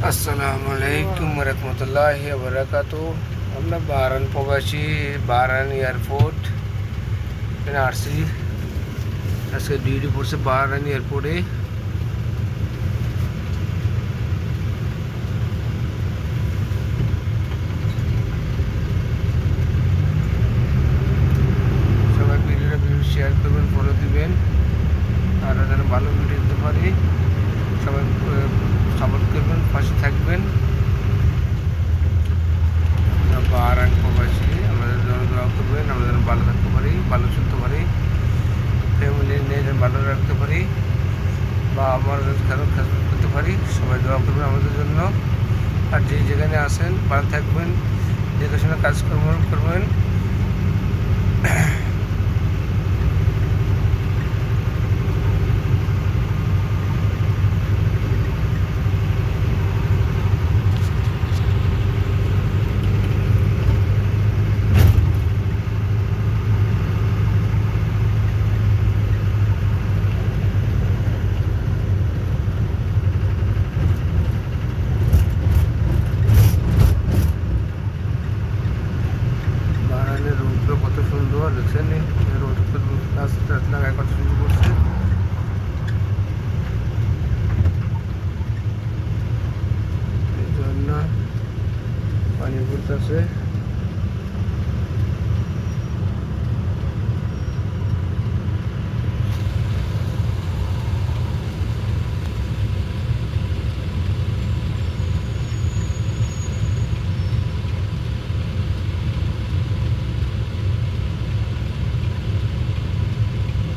আসসালামু আলাইকুম রহমতুল্লাহি ওয়া বারাকাতুহু। আমরা বাহরান প্রবাসী, বাহরান এয়ারপোর্ট এখানে আসছি। আজকে ডিউটি পড়ছে বাহরান এয়ারপোর্টে। সবাই ভিডিওটা শেয়ার করবেন, ফলো দিবেন, আর যেন ভালো ভিডিও দিতে পারি। সবাই সাপোর্ট করবেন, পাশে থাকবেন। বাহরান প্রবাসী, আমাদের জন্য দোয়া করবেন, আমরা যেন ভালো থাকতে পারি, ভালো চলতে পারি, ফ্যামিলি নিয়ে যেন ভালো রাখতে পারি, বা আমার খেলা করতে পারি। সবাই দোয়া করবেন আমাদের জন্য। আর যে যেখানে আসেন ভালো থাকবেন, দেখাশোনা কাজকর্ম করবেন। বাগানের রোদগুলো কত সুন্দর দেখছেন, রোদ গাছ টাছ লাগায় কত সুন্দর করছে। এই জন্য পানি পড়তেছে।